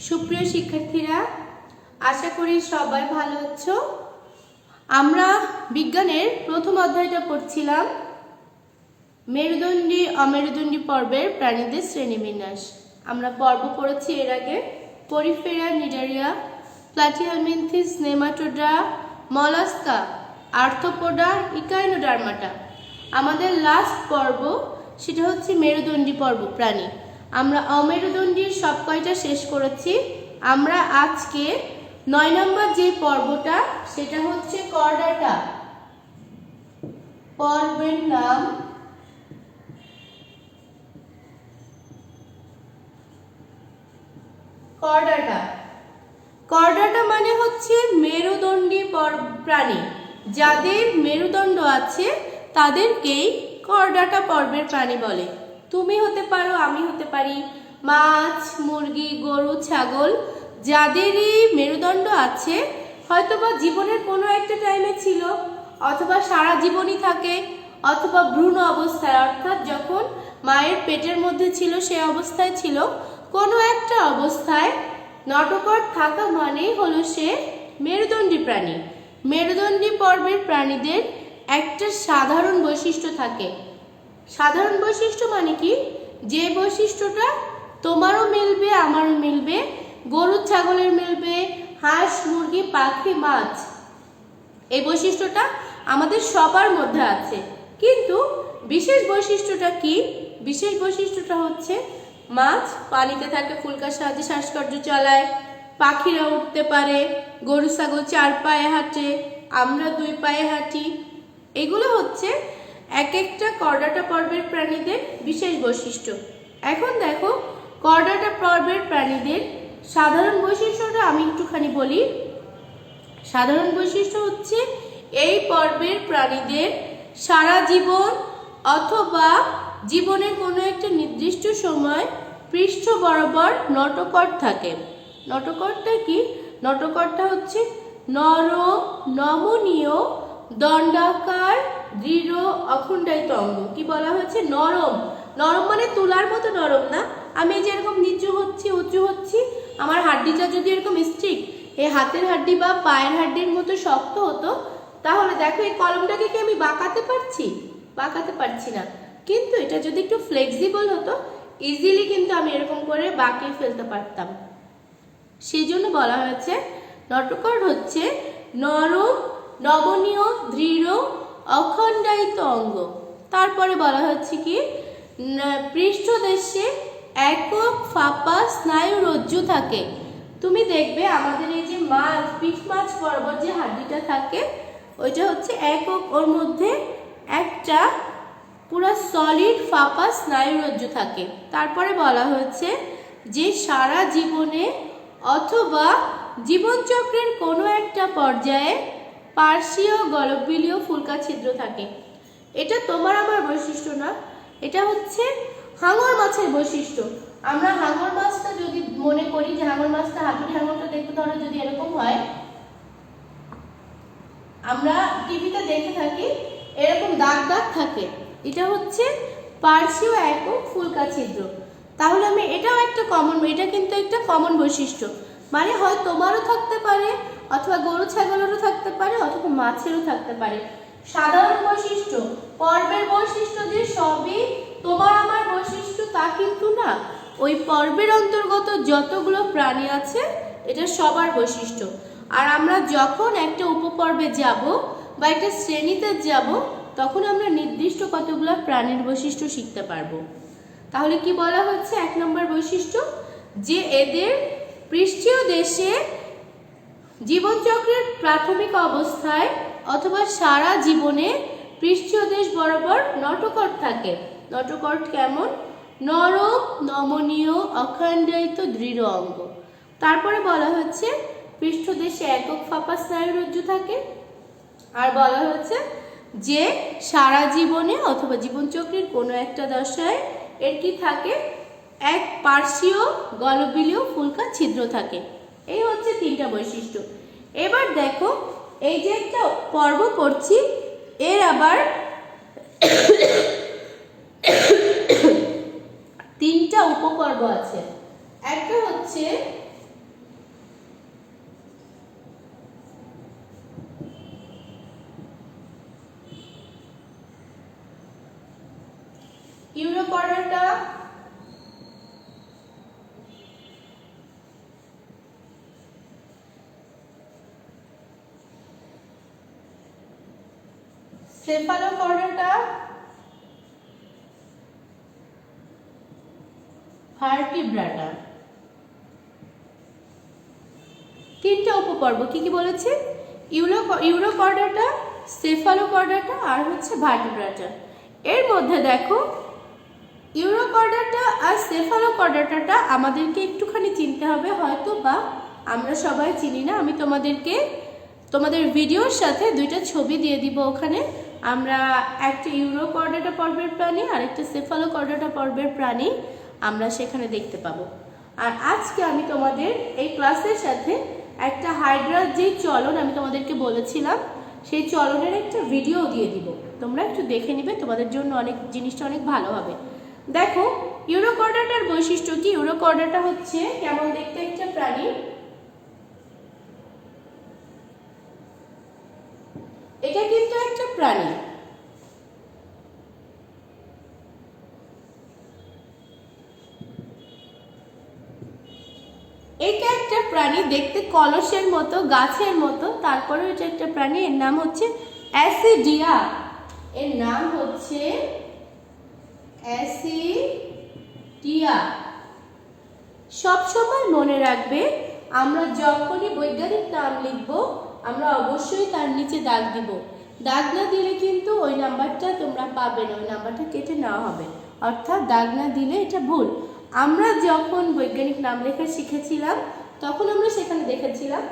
সুপ্রিয় শিক্ষার্থীরা, আশা করি সবাই ভালো আছো। আমরা বিজ্ঞানের প্রথম অধ্যায়টা পড়ছিলাম, মেরুদণ্ডী অমেরুদণ্ডী পর্বের প্রাণীদের শ্রেণীবিন্যাস। আমরা পর্ব পড়েছি এর আগে Porifera, Cnidaria, Platyhelminthes, Nematoda, Mollusca, Arthropoda, Echinodermata. আমাদের লাস্ট পর্ব সেটা হচ্ছে মেরুদণ্ডী পর্ব প্রাণী। আমরা অমেরুদণ্ডীর সব কয়টা শেষ করেছি। আমরা আজকে 9 নম্বর যে পর্বটা সেটা হচ্ছে কর্ডাটা। পর্বের নাম কর্ডাটা। কর্ডাটা মানে হচ্ছে মেরুদণ্ডী প্রাণী। যাদের মেরুদণ্ড আছে তাদেরকেই কর্ডাটা পর্বের প্রাণী বলে। তুমি হতে পারো, আমি হতে পারি, মাছ, মুরগি, গরু, ছাগল, যাদেরই মেরুদণ্ড আছে, হয়তোবা জীবনের কোনো একটা টাইমে ছিল, অথবা সারা জীবনই থাকে, অথবা ভ্রূণ অবস্থায় অর্থাৎ যখন মায়ের পেটের মধ্যে ছিল সে অবস্থায় ছিল, কোনো একটা অবস্থায় নটকট থাকা মানেই হলো সে মেরুদণ্ডী প্রাণী। মেরুদণ্ডী পর্বের প্রাণীদের একটা সাধারণ বৈশিষ্ট্য থাকে। সাধারণ বৈশিষ্ট্য মানে কি? যে বৈশিষ্ট্যটা তোমারও মিলবে, আমারও মিলবে, গরু ছাগলের মিলবে, হাঁস, মুরগি, পাখি, মাছ, এই বৈশিষ্ট্যটা আমাদের সবার মধ্যে আছে। কিন্তু বিশেষ বৈশিষ্ট্যটা কি? বিশেষ বৈশিষ্ট্যটা হচ্ছে মাছ পানিতে থাকে, ফুলকার সাহায্যে শ্বাসকার্য চালায়, পাখিরা উঠতে পারে, গরু ছাগল 4 পায়ে হাঁটে, আমরা 2 পায়ে হাঁটি। এগুলো হচ্ছে এক একটা কর্ডাটা পর্বের প্রাণীদের বিশেষ বৈশিষ্ট্য। এখন দেখো, কর্ডাটা পর্বের প্রাণীদের সাধারণ বৈশিষ্ট্যটা আমি একটুখানি বলি। সাধারণ বৈশিষ্ট্য হচ্ছে এই পর্বের প্রাণীদের সারা জীবন অথবা জীবনের কোনো একটা নির্দিষ্ট সময় পৃষ্ঠ বরাবর নটকট থাকে। নটকটটা কি? নটকটটা হচ্ছে নরম, নমনীয়, দণ্ডাকার, দৃঢ়, অখণ্ডায়িত অঙ্গ। কি বলা হয়েছে? নরম। নরম মানে তুলার মতো নরম না। আমি যেরকম নিচু হচ্ছি, উঁচু হচ্ছি, আমার হাড্ডিটা যদি এরকম স্ট্রিক, এই হাতের হাড্ডি বা পায়ের হাড্ডির মতো শক্ত হতো, তাহলে দেখো এই কলমটাকে কি আমি বাঁকাতে পারছি? বাঁকাতে পারছি না। কিন্তু এটা যদি একটু ফ্লেক্সিবল হতো, ইজিলি কিন্তু আমি এরকম করে বাঁকিয়ে ফেলতে পারতাম। সেই জন্য বলা হয়েছে নটকট হচ্ছে নরম, নমনীয়, দৃঢ়, অখণ্ডায়িত অঙ্গ। তারপরে বলা হচ্ছে কি, পৃষ্ঠদেশে একক ফাঁপা স্নায়ু রজ্জু থাকে। তুমি দেখবে আমাদের এই যে মাছ, পিঠ মাছ বরাবর যে হাড্ডিটা থাকে, ওইটা হচ্ছে একক, ওর মধ্যে একটা পুরো সলিড ফাঁপা স্নায়ু রজ্জু থাকে। তারপরে বলা হয়েছে যে সারা জীবনে অথবা জীবনচক্রের কোনো একটা পর্যায়ে পার্শ্বীয় গলবিলীয় ফুলকা ছিদ্র থাকে। এটা তোমার আমার বৈশিষ্ট্য না, এটা হচ্ছে হাঙর মাছের বৈশিষ্ট্য। আমরা হাঙর মাছটা যদি মনে করি যে হাঙর মাছটা, হাতুড়ি হাঙরটা দেখতে ধরো যদি এরকম হয়, আমরা টিভিতে দেখে থাকি এরকম দাগ দাগ থাকে, এটা হচ্ছে পার্শ্বীয় একক ফুলকা ছিদ্র। তাহলে আমি এটাও একটা কমন, এটা কিন্তু একটা কমন বৈশিষ্ট্য। মানে হয় তোমারও থাকতে পারে, অথবা গরু ছাগলেরও থাকতে পারে, অথবা মাছেরও থাকতে পারে। সাধারণ বৈশিষ্ট্য, পর্বের বৈশিষ্ট্য যে সবই তোমার আমার বৈশিষ্ট্য তা কিন্তু না। ওই পর্বের অন্তর্গত যতগুলো প্রাণী আছে এটা সবার বৈশিষ্ট্য। আর আমরা যখন একটা উপপর্বে যাব বা একটা শ্রেণীতে যাব, তখন আমরা নির্দিষ্ট কতগুলো প্রাণীর বৈশিষ্ট্য শিখতে পারবো। তাহলে কি বলা হচ্ছে? 1 নম্বর বৈশিষ্ট্য যে এদের পৃষ্ঠীয় দেশে জীবনচক্রের প্রাথমিক অবস্থায় অথবা সারা জীবনে পৃষ্ঠীয় দেশ বরাবর নটকট থাকে। নটকট কেমন? নরম, নমনীয়, অখণ্ডায়িত, দৃঢ় অঙ্গ। তারপরে বলা হচ্ছে পৃষ্ঠদেশে একক ফাঁপা স্নায়ু রজ্জু থাকে। আর বলা হচ্ছে যে সারা জীবনে অথবা জীবনচক্রের কোনো একটা দশায় এর কি থাকে? এক পার্শ্বীয় গলবিলীয় ফুলকা ছিদ্র থাকে। এই হচ্ছে 3টা বৈশিষ্ট্য। এবার দেখো, এই যে একটা পর্ব পড়ছি, এর আবার 3টা উপপর্ব আছে। একটা হচ্ছে সেফালোকর্ডাটা, ভার্টিব্রাটা। তিনটা উপপর্ব কি কি বলেছে? ইউরোকর্ডাটা, সেফালোকর্ডাটা আর হচ্ছে ভার্টিব্রাটা। এর মধ্যে দেখো ইউরোকর্ডাটা আর সেফালোকর্ডাটা আমাদেরকে একটুখানি চিনতে হবে, হয়তো বা আমরা সবাই চিনি না। আমি তোমাদের ভিডিওর সাথে দুইটা ছবি দিয়ে দিব ওখানে। আমরা একটা ইউরোকর্ডাটা পর্বের প্রাণী আর একটা সেফালোকর্ডাটা পর্বের প্রাণী আমরা সেখানে দেখতে পাবো। আর আজকে আমি তোমাদের এই ক্লাসের সাথে একটা হাইড্রার যে চলন আমি তোমাদেরকে বলেছিলাম সেই চলনের একটা ভিডিও দিয়ে দিব, তোমরা একটু দেখে নিবে, তোমাদের জন্য জিনিসটা অনেক ভালো হবে। দেখো ইউরোকর্ডাটার বৈশিষ্ট্য কি? ইউরোকর্ডাটা হচ্ছে কেমন দেখতে একটা প্রাণী। এটা কিন্তু একটা প্রাণী, এটা একটা প্রাণী দেখতে কলসের মতো, গাছের মতো, তারপরে এটা একটা প্রাণী। এর নাম হচ্ছে অ্যাসিডিয়া। এর নাম হচ্ছে অ্যাসিডিয়া। সবসময় মনে রাখবে, আমরা যখনই বৈজ্ঞানিক নাম লিখব আমরা অবশ্যই তার নিচে দাগ দিব। দাগ না দিলে কিন্তু ওই নাম্বারটা তোমরা পাবে না, ওই নাম্বারটা কেটে নেওয়া হবে। অর্থাৎ দাগ না দিলে এটা ভুল। আমরা যখন বৈজ্ঞানিক নাম লেখা শিখেছিলাম তখন আমরা সেখানে দেখেছিলাম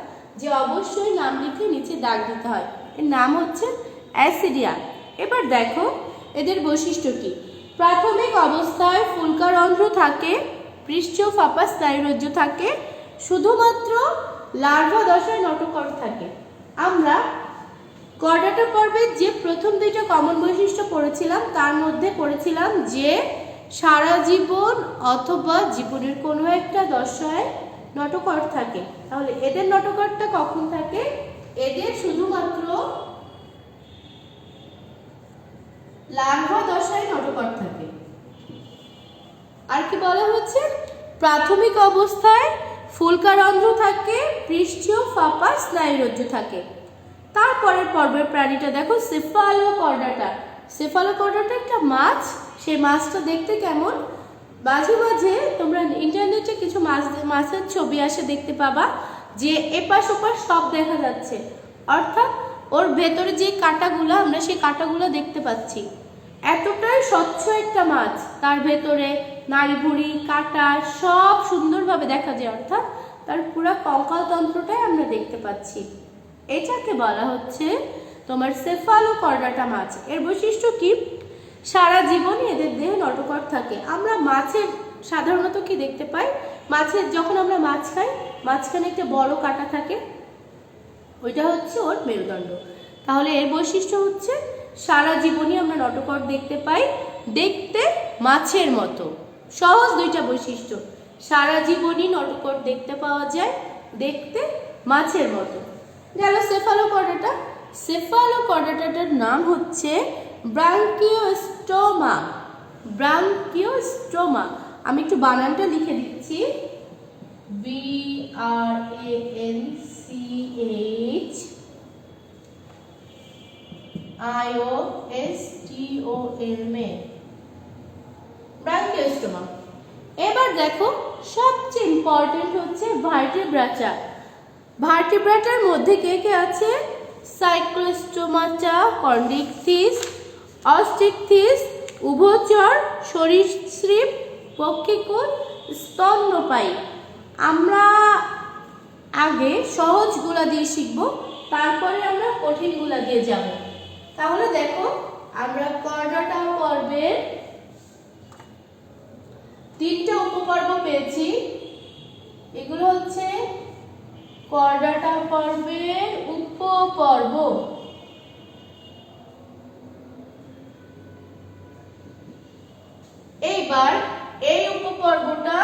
যে অবশ্যই নাম লিখে নিচে দাগ দিতে হয়। এর নাম হচ্ছে অ্যাসিডিয়া। এবার দেখো এদের বৈশিষ্ট্য কি। প্রাথমিক অবস্থায় ফুলকারন্ধ্র থাকে, পৃষ্ঠীয় ফাঁপা স্নায়ুরজ্জু থাকে, শুধুমাত্র লার্ভা দশায় নটোকর থাকে। আমরা কর্ডাটা পর্বের যে প্রথম দুইটা কমন বৈশিষ্ট্য পড়েছিলাম তার মধ্যে পড়েছিলাম যে সারা জীবন অথবা জীবনের কোনো একটা দশায় নটোকর থাকে। তাহলে এদের নটোকরটা কখন থাকে? এদের শুধুমাত্র লার্ভা দশায় নটোকর থাকে। আর কি বলা হচ্ছে? প্রাথমিক অবস্থায় ফুলকারন্ধ্র থাকে, পৃষ্ঠীয় ফাঁপা স্নায়ুরজ্জু থাকে। তারপরের পর্বের প্রাণীটা দেখো সেফালোকর্ডাটা। সেফালোকর্ডাটা একটা মাছ। সেই মাছটা দেখতে কেমন? মাঝে মাঝে তোমরা ইন্টারনেটে কিছু মাছের ছবি আসে দেখতে পাবা যে এপাশ ওপাশ সব দেখা যাচ্ছে, অর্থাৎ ওর ভেতরে যে কাঁটাগুলো আমরা সেই কাঁটাগুলো দেখতে পাচ্ছি। এতটাই স্বচ্ছ একটা মাছ, তার ভেতরে নাড়িভুড়ি কাঁটা সব সুন্দরভাবে দেখা যায়, অর্থাৎ তার পুরো কঙ্কালতন্ত্রটাই আমরা দেখতে পাচ্ছি। এটাকে বলা হচ্ছে তোমার সেফালোকর্ডাটা মাছ। এর বৈশিষ্ট্য কি? সারা জীবনই এদের দেহে নটোকর থাকে। আমরা মাছের সাধারণত কি দেখতে পাই? মাছের যখন আমরা মাছ খাই মাঝখানে একটা বড় কাঁটা থাকে, ওইটা হচ্ছে ওর মেরুদণ্ড। তাহলে এর বৈশিষ্ট্য হচ্ছে সারা জীবনই আমরা নটোকর দেখতে পাই, দেখতে মাছের মতো। সহজ দুইটা বৈশিষ্ট্য, সারা জীবনই নটোকর দেখতে পাওয়া যায়, দেখতে মাছের মতো। গেল সেফালোকর্ডাটা। সেফালোকর্ডাটার নাম হচ্ছে ব্রাঙ্কিওস্টোমা। ব্রাঙ্কিওস্টোমা। আমি একটু বানানটা লিখে দিচ্ছি। BRANCHIOSTOMA, ব্রাঙ্কিওস্টোমা। এবার দেখো সবচেয়ে ইম্পর্টেন্ট হচ্ছে ভার্টিব্রাটা। ভার্টিব্রাটার মধ্যে কে কে আছে? সাইক্লোস্টোমাটা, কন্ডিকথিস, অস্টিকথিস, উভচর, সরীসৃপ, পক্ষীকুল, স্তন্যপায়ী। আমরা আগে সহজগুলা দিয়ে শিখব, তারপরে আমরা কঠিনগুলা দিয়ে যাব। তাহলে দেখো আমরা কর্ডাটা পর্বের তিনটা উপপর্ব পেয়েছি। এগুলো হচ্ছে কর্ডাটা পর্বের উপপর্ব। এইবার এই উপপর্বটা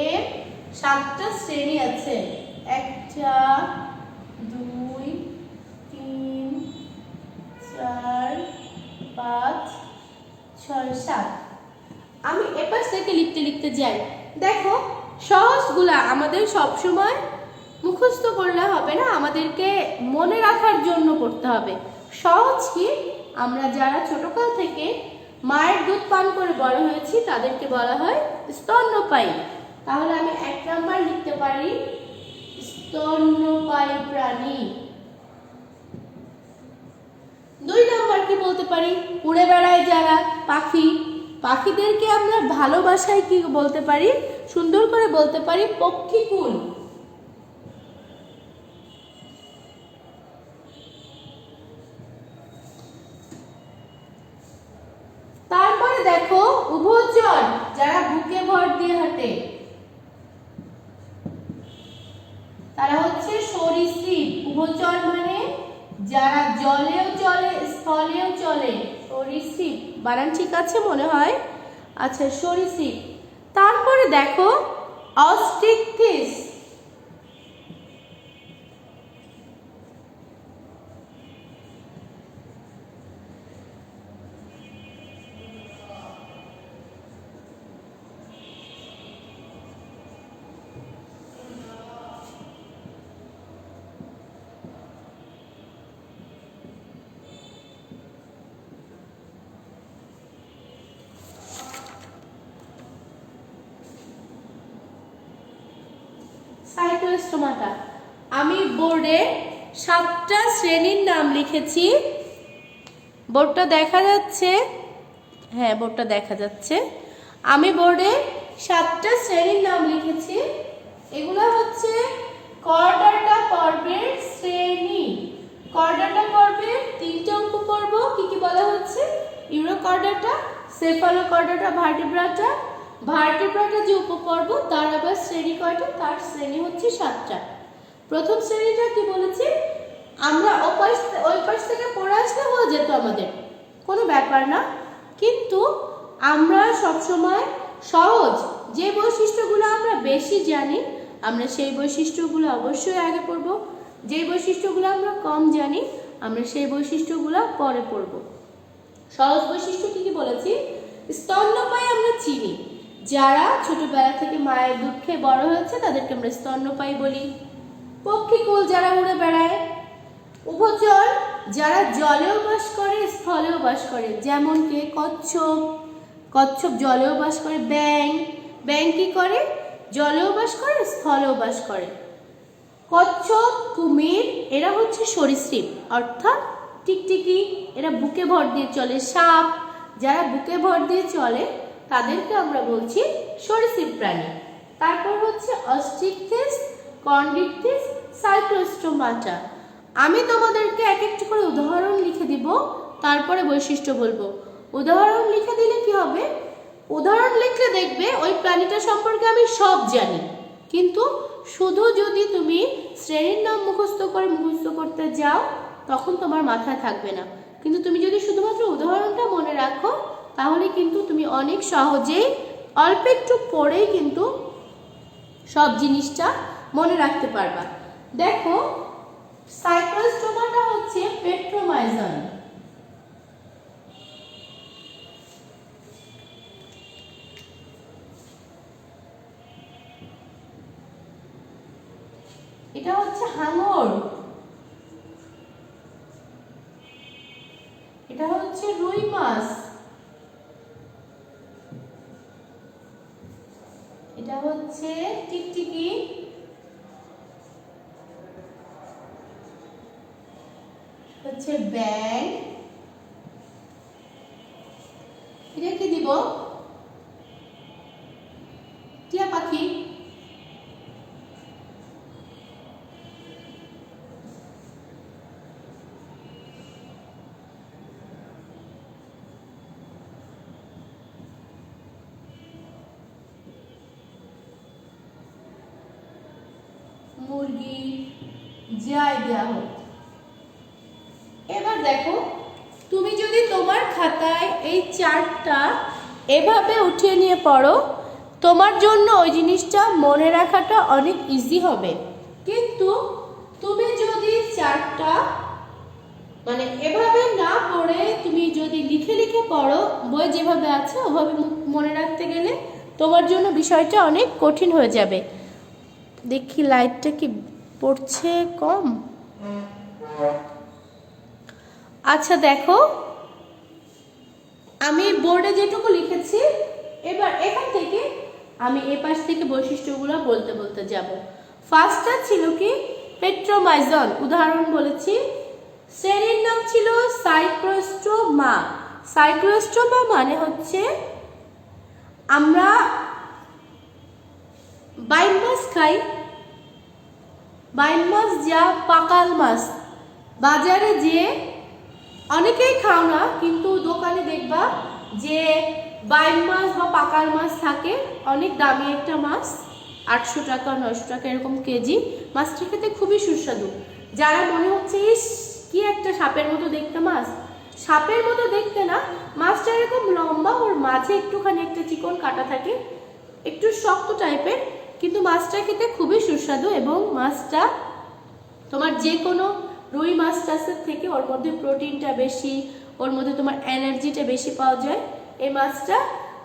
এর 7টা শ্রেণী আছে। 1 2 3 4 5 6 7। আমি এপাশ থেকে লিখতে লিখতে যাই। দেখো সহজগুলা আমাদের সবসময় মুখস্থ করলে হবে না, আমাদেরকে মনে রাখার জন্য পড়তে হবে। সহজ কি, আমরা যারা ছোটকাল থেকে মায়ের দুধ পান করে বড় হয়েছি তাদেরকে বলা হয় স্তন্যপায়ী। তাহলে আমি 1 নাম্বার লিখতে পারি স্তন্যপায়ী প্রাণী। 2 নাম্বার কি বলতে পারি, উড়ে বেড়ায় যারা পাখি, পাখিদেরকে আমরা ভালোবাসায় কি বলতে পারি, সুন্দর করে বলতে পারি পক্ষীকুল। তারপরে দেখো উভচর, যারা বুকে ভর দিয়ে হাঁটে তারা হচ্ছে সরীসৃপ। উভচর মানে যারা জলেও চলে স্থলেও চলে, সরীসৃপ। বানান ঠিক আছে মনে হয়? আচ্ছা, সরীসৃপ। তারপরে দেখো অস্ট্রিকথিস, সাইক্লোস্টোমাটা। আমি বোর্ডে 7টা শ্রেণীর নাম লিখেছি। বোর্ডটা দেখা যাচ্ছে? হ্যাঁ, বোর্ডটা দেখা যাচ্ছে। আমি বোর্ডে 7টা শ্রেণীর নাম লিখেছি। এগুলো হচ্ছে করডাটা পর্বের শ্রেণী। করডাটা পর্বের 3টা উপপর্ব কি কি বলা হচ্ছে? Urochordata, Cephalochordata, Vertebrata. ভার্টিব্রাটা যে উপপর্ব তার আবার শ্রেণী কয়টা? তার শ্রেণী হচ্ছে 7টা। প্রথম শ্রেণীটা কি বলেছি? আমরা ওই পাশ থেকে পড়ে আসলে হয়ে যেত আমাদের, কোনো ব্যাপার না। কিন্তু আমরা সবসময় সহজ যে বৈশিষ্ট্যগুলো আমরা বেশি জানি আমরা সেই বৈশিষ্ট্যগুলো অবশ্যই আগে পড়ব, যে বৈশিষ্ট্যগুলো আমরা কম জানি আমরা সেই বৈশিষ্ট্যগুলো পরে পড়ব। সহজ বৈশিষ্ট্য কি কি বলেছি? স্তন্যপায়ী আমরা চিনি, যারা ছোটবেলা থেকে মায়ের দুধ খেয়ে বড় হয়েছে তাদেরকে আমরা স্তন্যপায়ী বলি। পক্ষীকুল, যারা উড়ে বেড়ায়। উভচর, যারা জলেও বাস করে স্থলেও বাস করে, যেমন কে? কচ্ছপ। কচ্ছপ জলেও বাস করে। ব্যাঙ, ব্যাঙ কি করে? জলেও বাস করে স্থলেও বাস করে। কচ্ছপ, কুমির এরা হচ্ছে সরীসৃপ অর্থাৎ টিকটিকি, এরা বুকে ভর দিয়ে চলে। সাপ, যারা বুকে ভর দিয়ে চলে তাদেরকে আমরা বলছি সরীসৃপ প্রাণী। তারপর হচ্ছে অস্ট্রিকথিস, কন্ড্রিকথিস, সাইক্লোস্টোমাটা। আমি তোমাদেরকে এক একটা করে উদাহরণ লিখে দিব, তারপরে বৈশিষ্ট্য বলবো। উদাহরণ লিখে দিলে কি হবে? উদাহরণ লিখলে দেখবে ওই প্রাণীটা সম্পর্কে আমি সব জানি, কিন্তু শুধু যদি তুমি শ্রেণীর নাম মুখস্থ করতে যাও তখন তোমার মাথায় থাকবে না। কিন্তু তুমি যদি শুধুমাত্র উদাহরণটা মনে রাখো তাহলে কিন্তু তুমি অনেক সহজেই অল্প একটু পড়েই কিন্তু সব জিনিসটা মনে রাখতে পারবা। দেখো, সাইক্লোস্টোমাটা হচ্ছে পেট্রোমাইজন। এটা হচ্ছে হাঙর। এটা হচ্ছে রুই মাছ। এটা হচ্ছে টিকটিকি। হচ্ছে ব্যাঙ। এটা কি দিব? টিয়া পাখি। মুরগি, যাই দেওয়া হোক। এবার দেখো, তুমি যদি তোমার খাতায় এই চার্টটা এভাবে উঠিয়ে নিয়ে পড়ো তোমার জন্য ওই জিনিসটা মনে রাখাটা অনেক ইজি হবে। কিন্তু তুমি যদি চার্টটা মানে এভাবে না পড়ে তুমি যদি লিখে লিখে পড়ো, বই যেভাবে আছে ওভাবে মনে রাখতে গেলে তোমার জন্য বিষয়টা অনেক কঠিন হয়ে যাবে। দেখি লাইটটা কি পড়ছে কম। আচ্ছা দেখো, আমি বোর্ডে যেটুকু লিখেছি, এবার এখান থেকে আমি এ পাশ থেকে বৈশিষ্ট্যগুলো বলতে বলতে যাব। ফার্স্টটা ছিল কি পেট্রোমাইজন, উদাহরণ বলেছি। শ্রেণীর নাম ছিল সাইক্লোস্টোমা। সাইক্লোস্টোমা মানে হচ্ছে আমরা বাইম মাছ খাই, বাইম মাছ যা পাকাল মাছ, বাজারে যে অনেকেই খাও না, কিন্তু দোকানে দেখবা যে বাইম মাছ বা পাকাল মাছ থাকে, অনেক দামি একটা মাছ, 800 টাকা 900 টাকা এরকম কেজি। মাছটা খেতে খুবই সুস্বাদু। যারা মনে হচ্ছে কি একটা সাপের মতো দেখতে মাছ, সাপের মতো দেখতে না, মাছটা এরকম লম্বা, ওর মাঝে একটুখানি একটা চিকন কাটা থাকে, একটু শক্ত টাইপের, কিন্তু মাছটা খেতে খুবই সুস্বাদু। এবং মাছটা তোমার যে কোনো রুই মাছ টাছের থেকে ওর মধ্যে প্রোটিনটা বেশি, ওর মধ্যে তোমার এনার্জিটা বেশি পাওয়া যায়। এই মাছটা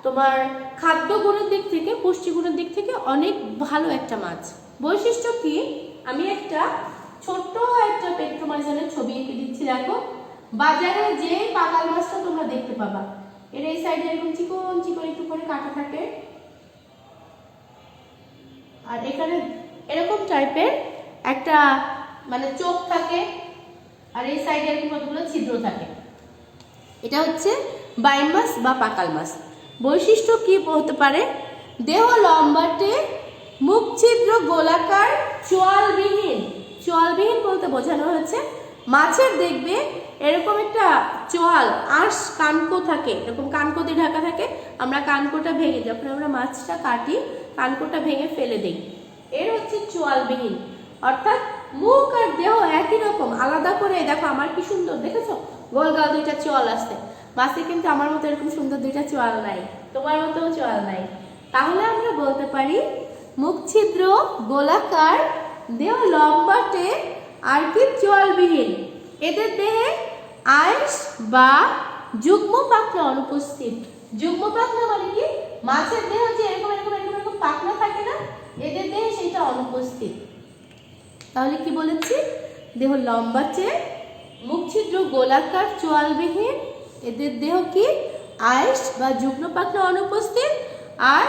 তোমার খাদ্য গুণের দিক থেকে, পুষ্টিগুণের দিক থেকে অনেক ভালো একটা মাছ। বৈশিষ্ট্য কি, আমি একটা ছোট্ট একটা পেট্রোমাইজনের ছবি এঁকে দিচ্ছি। দেখো, বাজারে যে পাকাল মাছটা তোমরা দেখতে পাবা, এর এই সাইডে এরকম চিকন চিকন একটু করে কাটা থাকে, আর এখানে এরকম টাইপের একটা মানে চোখ থাকে, আর এই সাইডে এরকম কতগুলো ছিদ্র থাকে। এটা হচ্ছে বাইম মাছ বা পাকাল মাছ। বৈশিষ্ট্য কি হতে পারে, দেহ লম্বাটে, মুখ ছিদ্র গোলাকার, চোয়ালবিহীন। চোয়ালবিহীন বলতে বোঝানো হয়েছে মাছের দেখবে এরকম একটা চোয়াল, আঁশ কানকো থাকে, এরকম কানকো দিয়ে ঢাকা থাকে। আমরা কানকোটা ভেঙে, যখন আমরা মাছটা কাটি, কানকোটা ভেঙে ফেলে দিই, এর হচ্ছে চোয়ালবিহীন। অর্থাৎ মুখ আর দেহ একই রকম, আলাদা করে দেখো আমার কি সুন্দর, দেখেছো গোলগাল দুইটা চোয়াল আসছে। মাছে কিন্তু আমার মতো এরকম সুন্দর দুইটা চোয়াল নাই, তোমার মতো চোয়াল নাই। তাহলে আমরা বলতে পারি মুখ ছিদ্র গোলাকার, দেহ লম্বাটে, আর কি চোয়ালবিহীন। এদের দেহে আঁশ বা যুগ্ম পাখনা অনুপস্থিত। যুগ্ম পাখনা মানে কি, মাছের দেহ যে এরকম এরকম এরকম এরকম পাখনা থাকে না, এদের দেহে সেটা অনুপস্থিত। তাহলে কি বলেছি, দেহ লম্বাটে, মুখ ছিদ্র গোলাকার, চোয়ালবিহীন, এদের দেহ কি আঁশ বা যুগ্ম পাখনা অনুপস্থিত, আর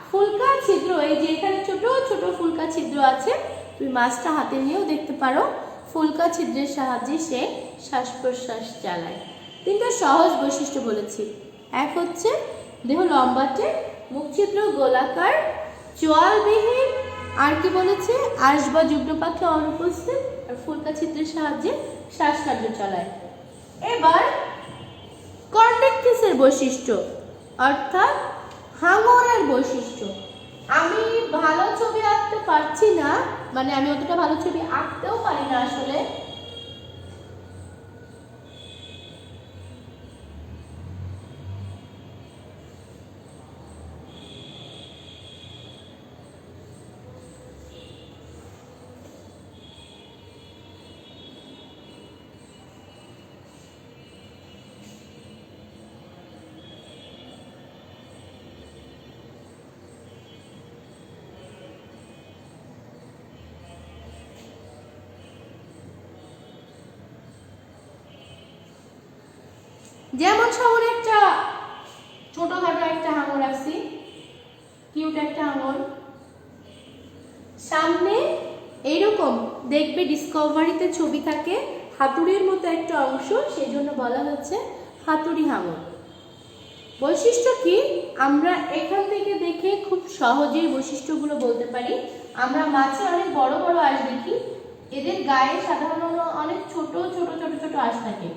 ফুলকা ছিদ্র, এই যে এখানে ছোট ছোট ফুলকা ছিদ্র আছে, তুমি মাছটা হাতে নিয়েও দেখতে পারো, ফুলকা ছিদ্রের সাহায্যে সে শ্বাস প্রশ্বাস চালায়। তিনটা সহজ বৈশিষ্ট্য বলেছি। এক হচ্ছে দেহ লম্বাটে, মুখ ছিদ্র গোলাকার, চোয়ালবিহীন, আর কি বলেছে আঁশ বা যুগ্ম পাখনা অনুপস্থিত, আর ফুলকা ছিদ্রের সাহায্যে শ্বাসকার্য চালায়। এবার কর্ডেক্টিসের বৈশিষ্ট্য, অর্থাৎ হাঙরের বৈশিষ্ট্য। আমি ভালো ছবি আঁকতে পারছি না, মানে আমি অতটা ভালো ছবি আঁকতেও পারি না আসলে। যেমন সামনে একটা ছোটখাটো একটা হাঙর আছে, কিউট একটা হাঙর, সামনে এইরকম দেখবে ডিসকভারিতে ছবি থাকে হাতুড়ির মতো একটা অংশ, সেজন্য বলা হচ্ছে হাতুড়ি হাঙর। বৈশিষ্ট্য কি, আমরা এখান থেকে দেখে খুব সহজেই বৈশিষ্ট্যগুলো বলতে পারি। আমরা মাছে অনেক বড় বড় আঁশ দেখি, এদের গায়ে সাধারণত অনেক ছোট ছোট ছোট ছোট আঁশ থাকে।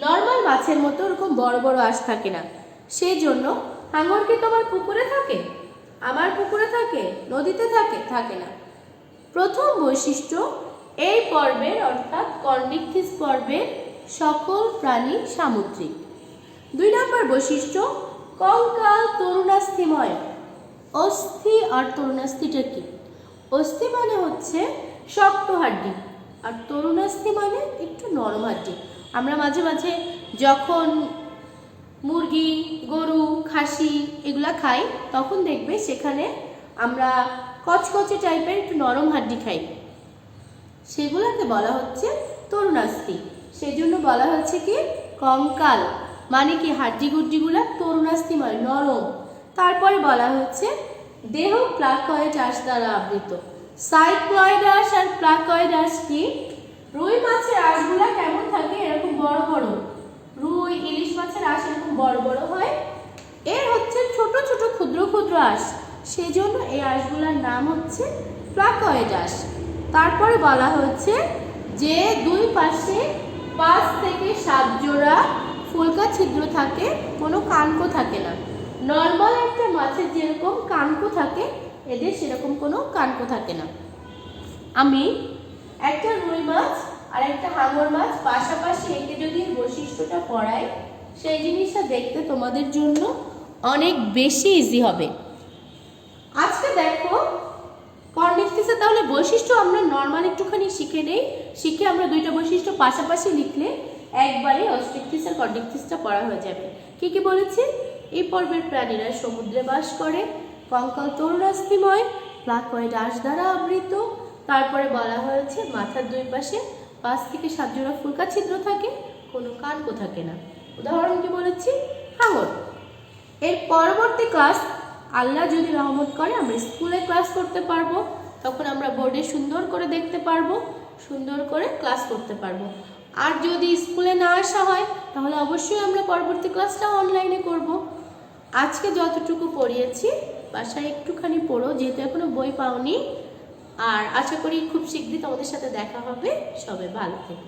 নর্মাল মাছের মতো এরকম বড় বড় আঁশ থাকে না। সেই জন্য হাঙর কি তোমার পুকুরে থাকে, আমার পুকুরে থাকে, নদীতে থাকে, থাকে না। প্রথম বৈশিষ্ট্য, এই পর্বের অর্থাৎ কর্নিকথিস পর্বের সকল প্রাণী সামুদ্রিক। 2 নম্বর বৈশিষ্ট্য, কঙ্কাল তরুণাস্থিময়। অস্থি আর তরুণাস্থিটা কি, অস্থি মানে হচ্ছে শক্ত হাড্ডি, আর তরুণাস্থি মানে একটু নরম হাড্ডি। আমরা মাঝে মাঝে যখন মুরগি, গরু, খাসি এগুলা খাই, তখন দেখবে সেখানে আমরা কচকচে টাইপের একটু নরম হাড্ডি খায়, সেগুলোকে বলা হচ্ছে তরুণাস্থি। সেই জন্য বলা হচ্ছে কি কঙ্কাল, মানে কি হাড্ডি গুড্ডিগুলা তরুণাস্থিময় নরম। তারপরে বলা হচ্ছে দেহ প্লাকয়েড আঁশ দ্বারা আবৃত। সাইক্লয়েড আঁশ আর প্লাকয়েড আঁশ কি? রুই মাছের আঁশগুলা কেমন থাকে? এরকম বড় বড়। রুই ইলিশ মাছের আঁশ এরকম বড় বড় হয়, এর হচ্ছে ছোট ছোট ক্ষুদ্র ক্ষুদ্র আঁশ, সেই জন্য এই আঁশগুলার নাম হচ্ছে প্লাকয়েড আঁশ। তারপরে বলা হচ্ছে যে দুই পাশে 5 থেকে 7 জোড়া ফুলকা ছিদ্র থাকে, কোনো কানকো থাকে না। নর্মাল একটা মাছের যেরকম কানকো থাকে, এদের সেরকম কোনো কানকো থাকে না। আমি একটা রুই মাছ আর একটা হাঙর মাছ পাশাপাশি এঁকে যদি বৈশিষ্ট্যটা পড়াই, সেই জিনিসটা দেখতে তোমাদের জন্য অনেক বেশি ইজি হবে। আজকে দেখো কর্নিকটিসের তাহলে বৈশিষ্ট্য আমরা নর্মাল একটুখানি শিখে নেই, শিখে আমরা দুইটা বৈশিষ্ট্য পাশাপাশি লিখলে একবারে অস্ট্রিকটিস আর কর্নিকটিসটা পড়া হয়ে যাবে। কি কি বলেছি? এই পর্বের প্রাণীরা সমুদ্রে বাস করে, কঙ্কাল তরুণাস্থিময়, প্লাকয়েড আঁশ দ্বারা আবৃত। তারপরে বলা হয়েছে মাথার দুই পাশে 5 থেকে 7 জোড়া ফুলকা ছিদ্র থাকে, কোনো কানকো থাকে না। উদাহরণ কি বলেছি? হাঙর। এর পরবর্তী ক্লাস আল্লাহ যদি রহমত করে আমরা স্কুলে ক্লাস করতে পারবো, তখন আমরা বোর্ডে সুন্দর করে দেখতে পারবো, সুন্দর করে ক্লাস করতে পারবো। আর যদি স্কুলে না আসা হয় তাহলে অবশ্যই আমরা পরবর্তী ক্লাসটা অনলাইনে করব। আজকে যতটুকু পড়িয়েছি বাসায় একটুখানি পড়ো, যেহেতু এখনো বই পাওনি। আর আশা করি খুব শীঘ্রই তোমাদের সাথে দেখা হবে। সবাই ভালো থেকো।